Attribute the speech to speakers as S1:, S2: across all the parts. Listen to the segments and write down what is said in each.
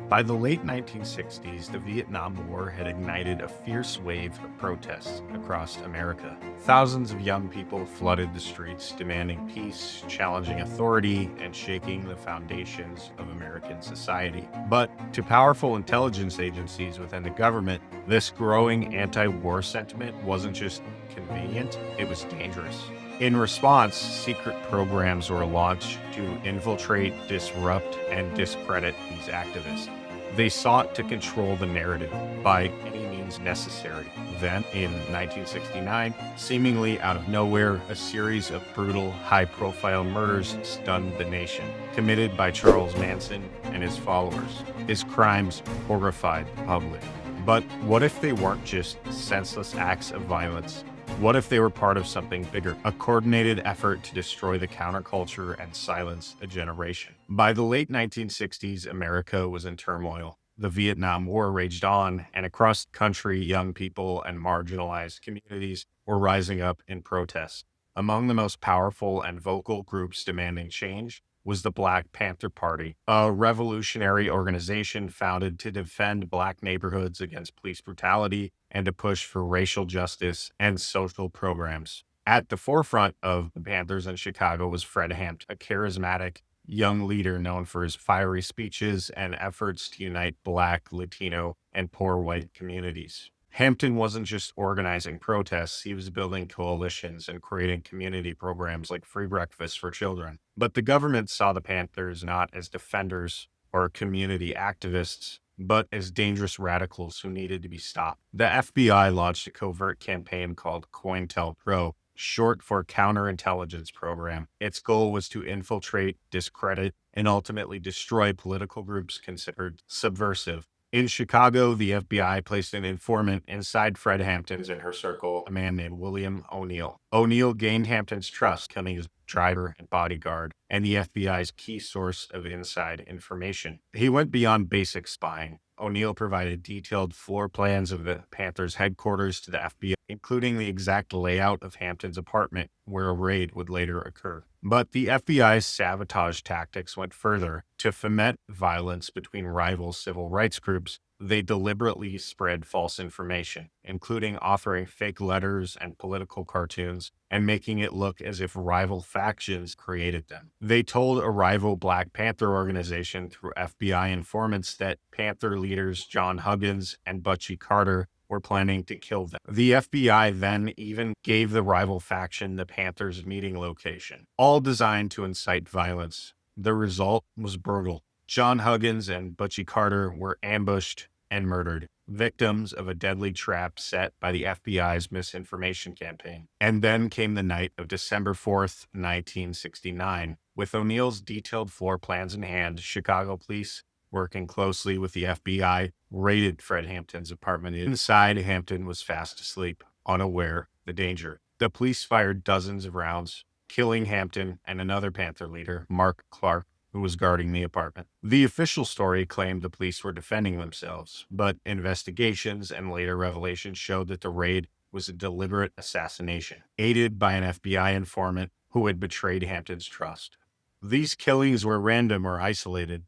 S1: By the late 1960s, the Vietnam War had ignited a fierce wave of protests across America. Thousands of young people flooded the streets, demanding peace, challenging authority, and shaking the foundations of American society. But to powerful intelligence agencies within the government, this growing anti war sentiment wasn't just convenient, it was dangerous. In response, secret programs were launched to infiltrate, disrupt, and discredit these activists. They sought to control the narrative by any means necessary. Then, in 1969, seemingly out of nowhere, a series of brutal, high profile murders stunned the nation, committed by Charles Manson and his followers. His crimes horrified the public. But what if they weren't just senseless acts of violence? What if they were part of something bigger, a coordinated effort to destroy the counterculture and silence a generation? By the late 1960s, America was in turmoil. The Vietnam War raged on, and across the country, young people and marginalized communities were rising up in protest. Among the most powerful and vocal groups demanding change was the Black Panther Party, a revolutionary organization founded to defend Black neighborhoods against police brutality and to push for racial justice and social programs. At the forefront of the Panthers in Chicago was Fred Hampton, a charismatic young leader known for his fiery speeches and efforts to unite Black, Latino, and poor white communities. Hampton wasn't just organizing protests, he was building coalitions and creating community programs like free breakfast for children. But the government saw the Panthers not as defenders or community activists, but as dangerous radicals who needed to be stopped. The FBI launched a covert campaign called COINTELPRO, short for Counterintelligence Program. Its goal was to infiltrate, discredit, and ultimately destroy political groups considered subversive. In Chicago, the FBI placed an informant inside Fred Hampton's inner circle, a man named William O'Neill. O'Neill gained Hampton's trust, becoming his driver and bodyguard, and the FBI's key source of inside information. He went beyond basic spying. O'Neill provided detailed floor plans of the Panthers' headquarters to the FBI, including the exact layout of Hampton's apartment where a raid would later occur. But the FBI's sabotage tactics went further. To foment violence between rival civil rights groups, they deliberately spread false information, including authoring fake letters and political cartoons and making it look as if rival factions created them. They told a rival Black Panther organization through FBI informants that Panther leaders John Huggins and Butchie Carter were planning to kill them. The FBI then even gave the rival faction the Panthers' meeting location, all designed to incite violence. The result was brutal. John Huggins and Butchie Carter were ambushed and murdered, victims of a deadly trap set by the FBI's misinformation campaign. And then came the night of December 4th, 1969. With O'Neill's detailed floor plans in hand, Chicago police, working closely with the FBI, raided Fred Hampton's apartment. Inside, Hampton was fast asleep, unaware of the danger. The police fired dozens of rounds, killing Hampton and another Panther leader, Mark Clark, who was guarding the apartment. The official story claimed the police were defending themselves, but investigations and later revelations showed that the raid was a deliberate assassination, aided by an FBI informant who had betrayed Hampton's trust. These killings were random or isolated.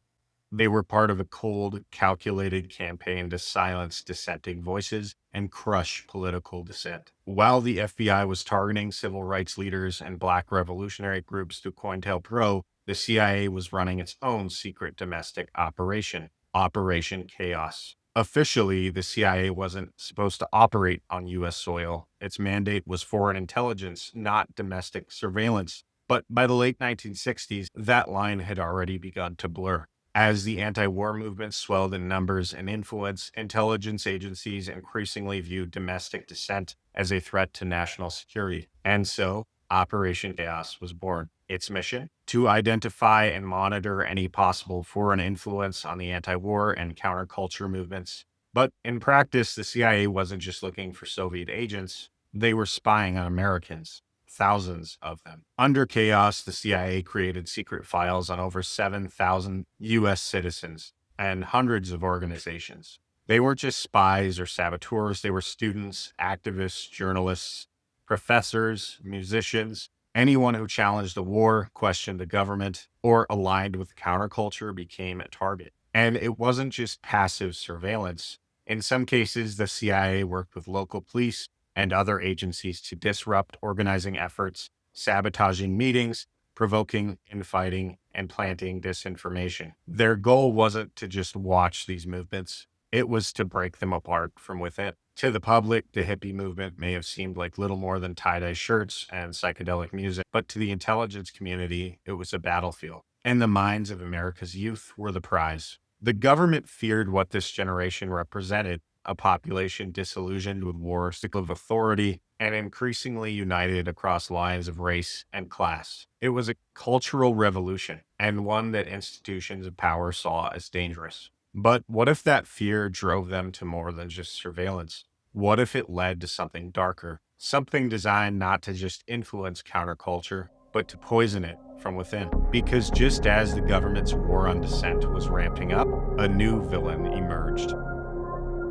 S1: They were part of a cold, calculated campaign to silence dissenting voices and crush political dissent. While the FBI was targeting civil rights leaders and Black revolutionary groups through COINTELPRO, the CIA was running its own secret domestic operation, Operation Chaos. Officially, the CIA wasn't supposed to operate on U.S. soil. Its mandate was foreign intelligence, not domestic surveillance. But by the late 1960s, that line had already begun to blur. As the anti-war movement swelled in numbers and influence, intelligence agencies increasingly viewed domestic dissent as a threat to national security. And so, Operation Chaos was born. Its mission? To identify and monitor any possible foreign influence on the anti-war and counterculture movements. But in practice, the CIA wasn't just looking for Soviet agents, they were spying on Americans. Thousands of them. Under Chaos, the CIA created secret files on over 7,000 U.S. citizens and hundreds of organizations. They weren't just spies or saboteurs, they were students, activists, journalists, professors, musicians. Anyone who challenged the war, questioned the government, or aligned with counterculture became a target. And it wasn't just passive surveillance. In some cases, the CIA worked with local police and other agencies to disrupt organizing efforts, sabotaging meetings, provoking infighting, and planting disinformation. Their goal wasn't to just watch these movements, it was to break them apart from within. To the public, the hippie movement may have seemed like little more than tie-dye shirts and psychedelic music, but to the intelligence community, it was a battlefield. And the minds of America's youth were the prize. The government feared what this generation represented, a population disillusioned with war, sick of authority, and increasingly united across lines of race and class. It was a cultural revolution, and one that institutions of power saw as dangerous. But what if that fear drove them to more than just surveillance? What if it led to something darker, something designed not to just influence counterculture, but to poison it from within? Because just as the government's war on dissent was ramping up, a new villain emerged.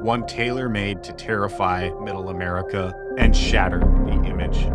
S1: One tailor-made to terrify middle America and shatter the image